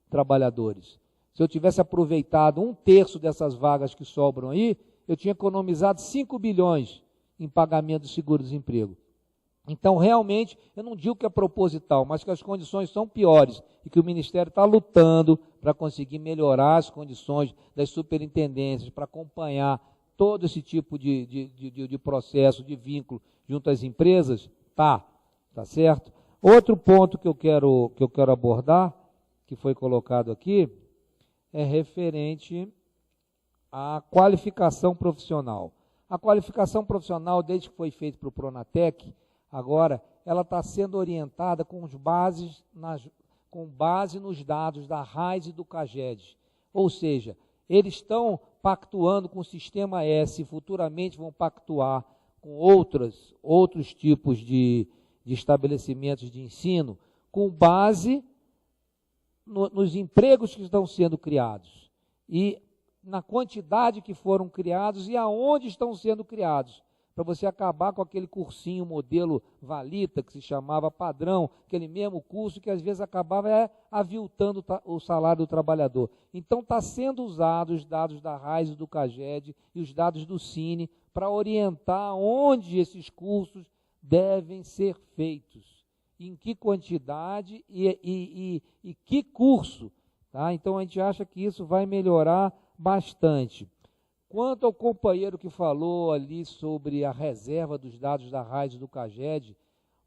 trabalhadores. Se eu tivesse aproveitado 1/3 dessas vagas que sobram aí, eu tinha economizado 5 bilhões em pagamento de seguro-desemprego. Então, realmente, eu não digo que é proposital, mas que as condições são piores e que o Ministério está lutando para conseguir melhorar as condições das superintendências, para acompanhar todo esse tipo de processo, de vínculo junto às empresas, tá certo? Outro ponto que eu quero abordar, que foi colocado aqui, é referente à qualificação profissional. A qualificação profissional, desde que foi feito para o Pronatec, agora, ela está sendo orientada com base nos dados da RAIS e do CAGED. Ou seja, eles estão pactuando com o Sistema S, futuramente vão pactuar com outros tipos de estabelecimentos de ensino, com base nos empregos que estão sendo criados e na quantidade que foram criados e aonde estão sendo criados, para você acabar com aquele cursinho modelo Valita, que se chamava padrão, aquele mesmo curso que às vezes acabava aviltando o salário do trabalhador. Então está sendo usado os dados da RAIS e do CAGED e os dados do Cine para orientar onde esses cursos devem ser feitos, em que quantidade e que curso. Tá? Então a gente acha que isso vai melhorar bastante. Quanto ao companheiro que falou ali sobre a reserva dos dados da RAIS e do CAGED,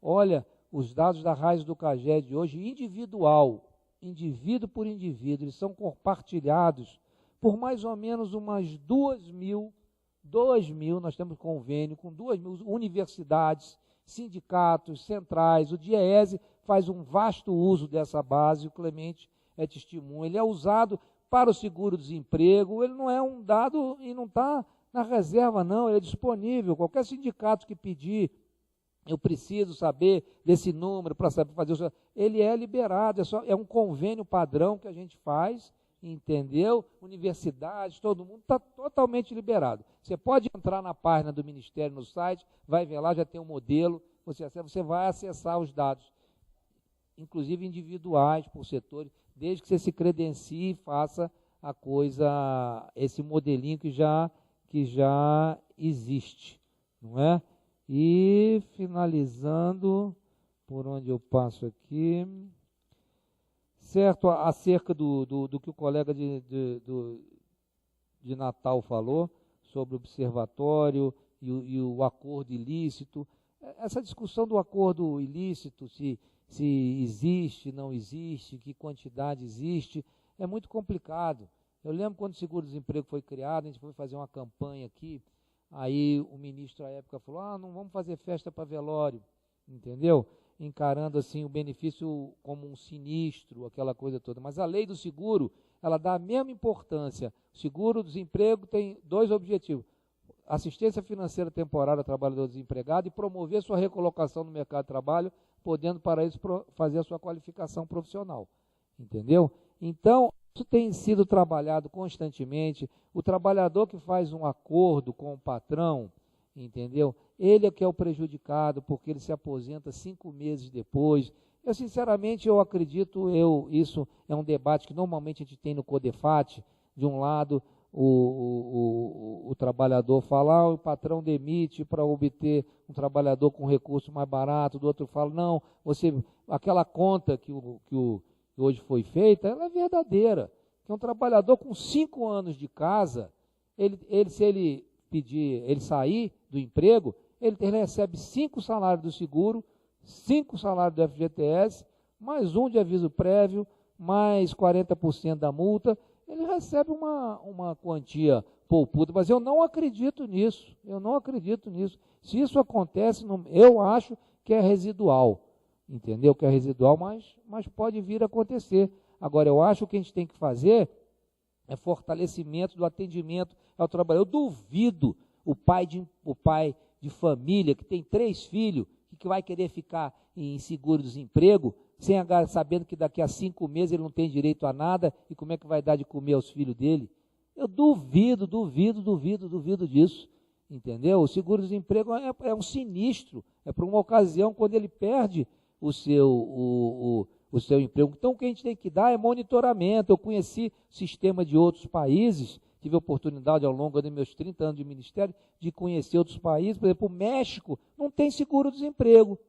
olha, os dados da RAIS e do CAGED hoje, indivíduo por indivíduo, eles são compartilhados por mais ou menos umas 2.000, nós temos convênio com 2.000 universidades, sindicatos, centrais, o DIEESE faz um vasto uso dessa base, o Clemente é testemunha, ele é usado para o seguro-desemprego, ele não é um dado e não está na reserva, não, ele é disponível. Qualquer sindicato que pedir, eu preciso saber desse número para saber fazer o... Ele é liberado, é um convênio padrão que a gente faz, entendeu? Universidades, todo mundo está totalmente liberado. Você pode entrar na página do Ministério no site, vai ver lá, já tem um modelo, você vai acessar os dados, inclusive individuais, por setores, desde que você se credencie e faça a coisa, esse modelinho que já existe, não é? E finalizando, por onde eu passo aqui, certo, acerca do que o colega de Natal falou, sobre o observatório e o acordo ilícito, essa discussão do acordo ilícito, se existe, não existe, que quantidade existe, é muito complicado. Eu lembro quando o seguro-desemprego foi criado, a gente foi fazer uma campanha aqui, aí o ministro à época falou, não vamos fazer festa para velório, entendeu? Encarando assim o benefício como um sinistro, aquela coisa toda. Mas a lei do seguro, ela dá a mesma importância. O seguro-desemprego tem 2 objetivos: assistência financeira temporária ao trabalhador desempregado e promover sua recolocação no mercado de trabalho, podendo para isso fazer a sua qualificação profissional, entendeu? Então, isso tem sido trabalhado constantemente. O trabalhador que faz um acordo com o patrão, entendeu? Ele é que é o prejudicado, porque ele se aposenta 5 meses depois. Eu, sinceramente, eu acredito, isso é um debate que normalmente a gente tem no CODEFAT. De um lado, o trabalhador fala, o patrão demite para obter um trabalhador com recurso mais barato, do outro fala, não, aquela conta que hoje foi feita, ela é verdadeira, que um trabalhador com 5 anos de casa, se ele pedir, ele sair do emprego, ele recebe 5 salários do seguro, 5 salários do FGTS, mais um de aviso prévio, mais 40% da multa, ele recebe uma quantia poupuda, mas eu não acredito nisso, Se isso acontece, eu acho que é residual, entendeu? Que é residual, mas pode vir a acontecer. Agora, eu acho que a gente tem que fazer é fortalecimento do atendimento ao trabalhador. Eu duvido o pai de família que tem 3 filhos, que vai querer ficar em seguro-desemprego, sabendo que daqui a 5 meses ele não tem direito a nada, e como é que vai dar de comer aos filhos dele? Eu duvido disso, entendeu? O seguro-desemprego é um sinistro, é para uma ocasião quando ele perde o seu emprego. Então, o que a gente tem que dar é monitoramento. Eu conheci sistema de outros países, tive a oportunidade ao longo dos meus 30 anos de ministério de conhecer outros países. Por exemplo, o México não tem seguro-desemprego,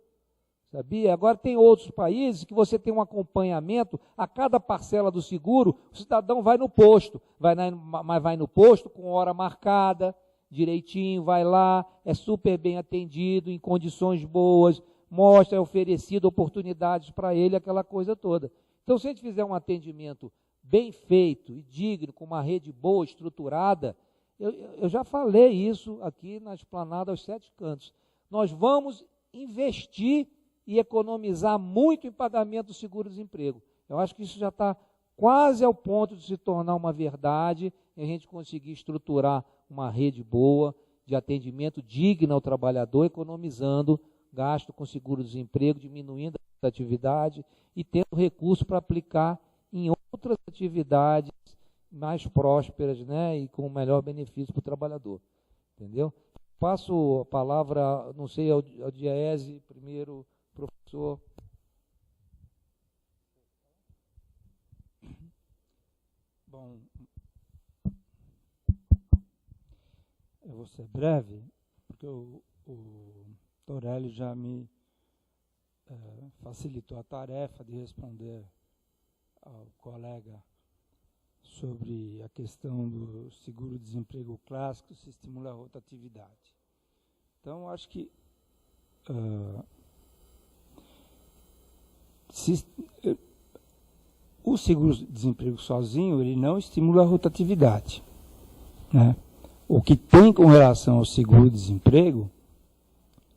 sabia? Agora tem outros países que você tem um acompanhamento a cada parcela do seguro, o cidadão vai no posto, mas vai no posto com hora marcada, direitinho, vai lá, é super bem atendido, em condições boas, mostra, é oferecido oportunidades para ele, aquela coisa toda. Então, se a gente fizer um atendimento bem feito e digno, com uma rede boa, estruturada, eu já falei isso aqui na esplanada aos 7 cantos, nós vamos investir e economizar muito em pagamento do seguro-desemprego. Eu acho que isso já está quase ao ponto de se tornar uma verdade, e a gente conseguir estruturar uma rede boa de atendimento digno ao trabalhador, economizando gasto com seguro-desemprego, diminuindo a atividade e tendo recurso para aplicar em outras atividades mais prósperas, né, e com melhor benefício para o trabalhador. Entendeu? Passo a palavra, não sei, ao Diese, primeiro, professor. Bom, eu vou ser breve, porque o Torelli já me facilitou a tarefa de responder ao colega sobre a questão do seguro-desemprego clássico, se estimula a rotatividade. Então, acho que o seguro-desemprego sozinho, ele não estimula a rotatividade, né? O que tem com relação ao seguro-desemprego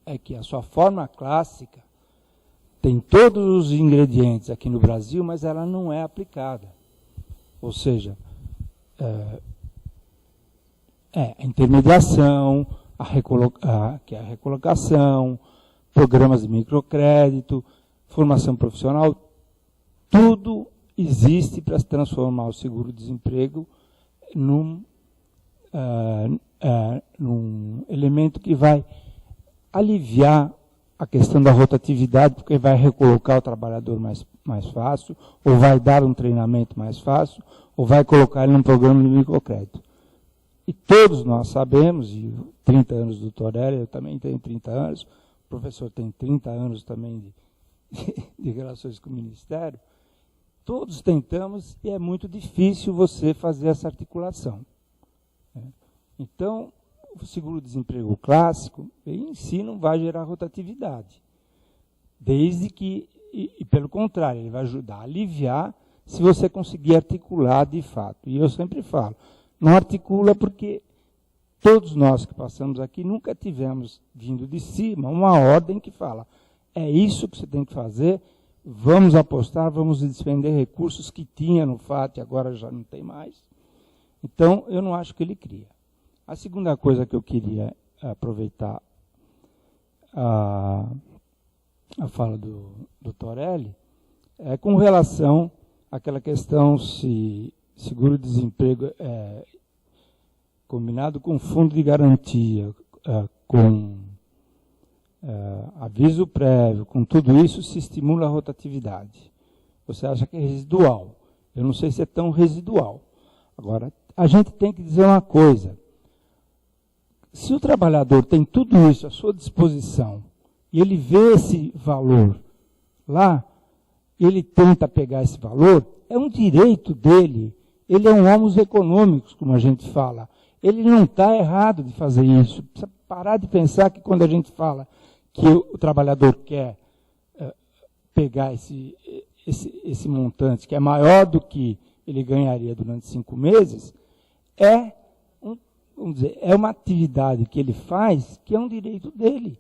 é que a sua forma clássica tem todos os ingredientes aqui no Brasil, mas ela não é aplicada. Ou seja, a intermediação, que é a recolocação, programas de microcrédito, formação profissional, tudo existe para se transformar o seguro-desemprego num elemento que vai aliviar a questão da rotatividade, porque vai recolocar o trabalhador mais fácil, ou vai dar um treinamento mais fácil, ou vai colocar ele num programa de microcrédito. E todos nós sabemos, e 30 anos do Torelli, eu também tenho 30 anos, o professor tem 30 anos também de relações com o Ministério, todos tentamos e é muito difícil você fazer essa articulação. Então, o seguro-desemprego clássico, em si, não vai gerar rotatividade. Desde que, e pelo contrário, ele vai ajudar a aliviar se você conseguir articular de fato. E eu sempre falo, não articula porque todos nós que passamos aqui nunca tivemos, vindo de cima, uma ordem que fala, é isso que você tem que fazer, vamos apostar, vamos despender recursos que tinha no FAT e agora já não tem mais. Então, eu não acho que ele cria. A segunda coisa que eu queria aproveitar a fala do Torelli é com relação àquela questão se seguro-desemprego é combinado com fundo de garantia, com aviso prévio, com tudo isso, se estimula a rotatividade. Você acha que é residual? Eu não sei se é tão residual. Agora, a gente tem que dizer uma coisa. Se o trabalhador tem tudo isso à sua disposição e ele vê esse valor lá, ele tenta pegar esse valor, é um direito dele ele é um homo econômicos, como a gente fala. Ele não está errado de fazer isso. Precisa parar de pensar que quando a gente fala que o trabalhador quer pegar esse montante, que é maior do que ele ganharia durante 5 meses, vamos dizer, é uma atividade que ele faz que é um direito dele,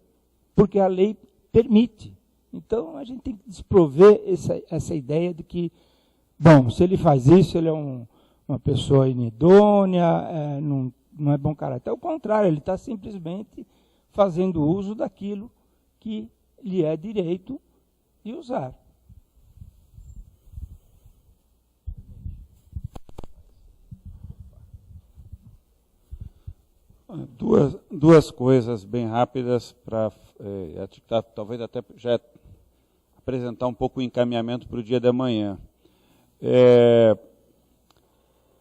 porque a lei permite. Então, a gente tem que desprover essa ideia de que, bom, se ele faz isso, ele é uma pessoa inidônea, não é bom caráter. Ao contrário, ele está simplesmente fazendo uso daquilo que lhe é direito de usar. Duas coisas bem rápidas para talvez até já apresentar um pouco o encaminhamento para o dia de amanhã.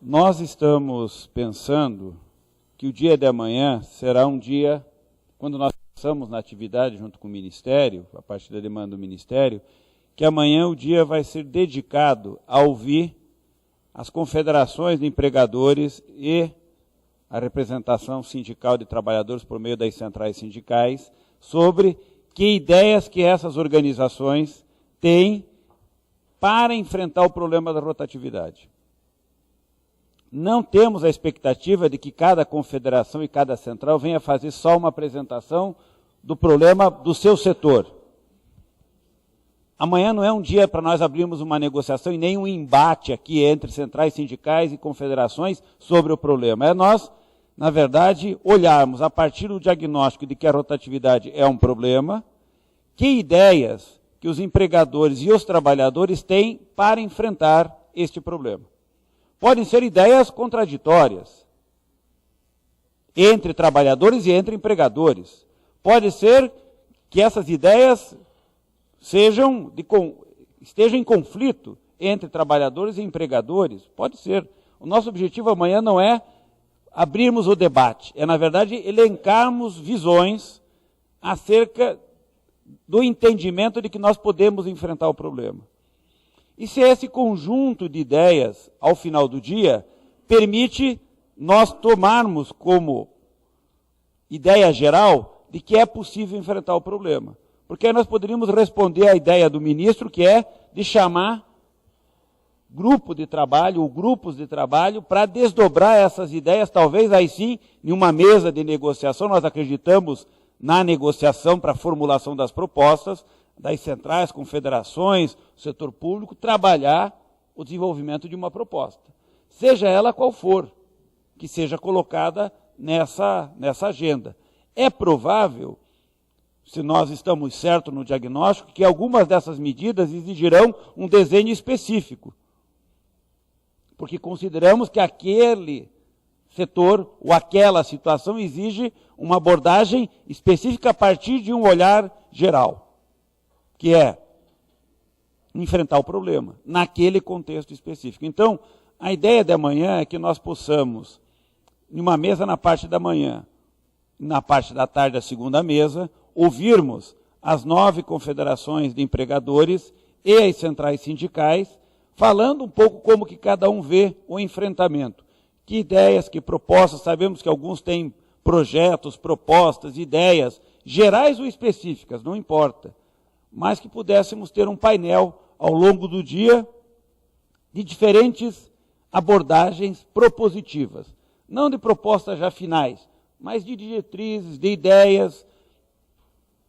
Nós estamos pensando que o dia de amanhã será um dia, quando nós passamos na atividade junto com o Ministério, a partir da demanda do Ministério, que amanhã o dia vai ser dedicado a ouvir as confederações de empregadores e a representação sindical de trabalhadores por meio das centrais sindicais sobre que ideias que essas organizações têm para enfrentar o problema da rotatividade. Não temos a expectativa de que cada confederação e cada central venha fazer só uma apresentação do problema do seu setor. Amanhã não é um dia para nós abrirmos uma negociação e nem um embate aqui entre centrais sindicais e confederações sobre o problema. É nós, na verdade, olharmos a partir do diagnóstico de que a rotatividade é um problema, que ideias que os empregadores e os trabalhadores têm para enfrentar este problema. Podem ser ideias contraditórias entre trabalhadores e entre empregadores. Pode ser que essas ideias estejam em conflito entre trabalhadores e empregadores. Pode ser. O nosso objetivo amanhã não é abrirmos o debate, é, na verdade, elencarmos visões acerca do entendimento de que nós podemos enfrentar o problema. E se esse conjunto de ideias, ao final do dia, permite nós tomarmos como ideia geral de que é possível enfrentar o problema. Porque aí nós poderíamos responder à ideia do ministro, que é de chamar grupo de trabalho ou grupos de trabalho para desdobrar essas ideias, talvez aí sim, em uma mesa de negociação. Nós acreditamos na negociação para a formulação das propostas, das centrais, confederações, setor público, trabalhar o desenvolvimento de uma proposta. Seja ela qual for, que seja colocada nessa agenda. É provável, se nós estamos certos no diagnóstico, que algumas dessas medidas exigirão um desenho específico, porque consideramos que aquele setor ou aquela situação exige uma abordagem específica a partir de um olhar geral, que é enfrentar o problema naquele contexto específico. Então, a ideia de amanhã é que nós possamos, em uma mesa na parte da manhã, na parte da tarde, a segunda mesa, ouvirmos as 9 confederações de empregadores e as centrais sindicais, falando um pouco como que cada um vê o enfrentamento. Que ideias, que propostas, sabemos que alguns têm projetos, propostas, ideias, gerais ou específicas, não importa, mas que pudéssemos ter um painel ao longo do dia de diferentes abordagens propositivas, não de propostas já finais, mas de diretrizes, de ideias,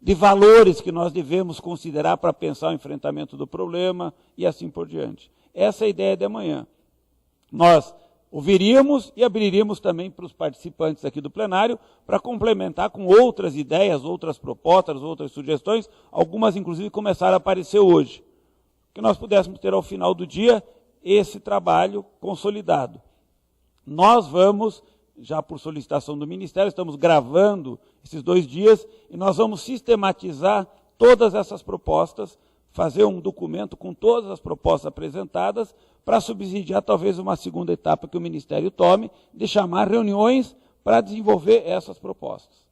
de valores que nós devemos considerar para pensar o enfrentamento do problema e assim por diante. Essa é a ideia de amanhã. Nós ouviríamos e abriríamos também para os participantes aqui do plenário para complementar com outras ideias, outras propostas, outras sugestões, algumas inclusive começaram a aparecer hoje, que nós pudéssemos ter ao final do dia esse trabalho consolidado. Nós vamos, já por solicitação do Ministério, estamos gravando esses 2 dias e nós vamos sistematizar todas essas propostas, fazer um documento com todas as propostas apresentadas para subsidiar talvez uma segunda etapa que o Ministério tome de chamar reuniões para desenvolver essas propostas.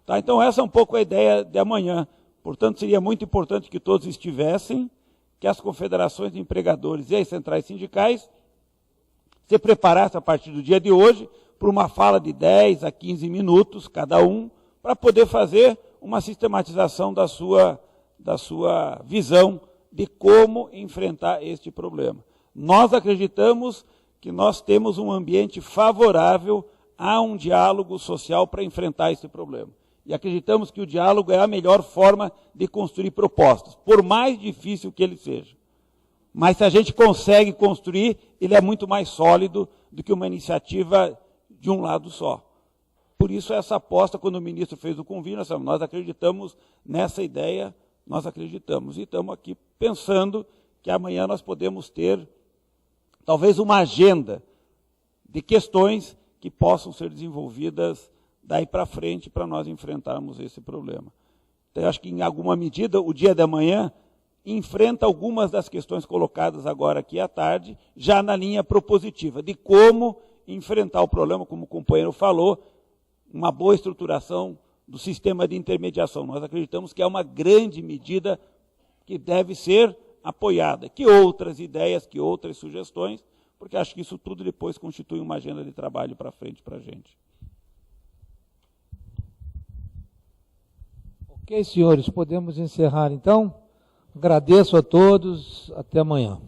Tá? Então essa é um pouco a ideia de amanhã. Portanto, seria muito importante que todos estivessem, que as confederações de empregadores e as centrais sindicais se preparasse a partir do dia de hoje para uma fala de 10 a 15 minutos cada um, para poder fazer uma sistematização da sua visão de como enfrentar este problema. Nós acreditamos que nós temos um ambiente favorável a um diálogo social para enfrentar esse problema. E acreditamos que o diálogo é a melhor forma de construir propostas, por mais difícil que ele seja. Mas se a gente consegue construir, ele é muito mais sólido do que uma iniciativa de um lado só. Por isso essa aposta, quando o ministro fez o convite, nós acreditamos nessa ideia, nós acreditamos. E estamos aqui pensando que amanhã nós podemos ter talvez uma agenda de questões que possam ser desenvolvidas daí para frente para nós enfrentarmos esse problema. Então, eu acho que, em alguma medida, o dia de amanhã enfrenta algumas das questões colocadas agora aqui à tarde, já na linha propositiva, de como enfrentar o problema, como o companheiro falou, uma boa estruturação do sistema de intermediação. Nós acreditamos que é uma grande medida que deve ser apoiada, que outras ideias, que outras sugestões, porque acho que isso tudo depois constitui uma agenda de trabalho para frente para a gente. Ok, senhores, podemos encerrar então. Agradeço a todos, até amanhã.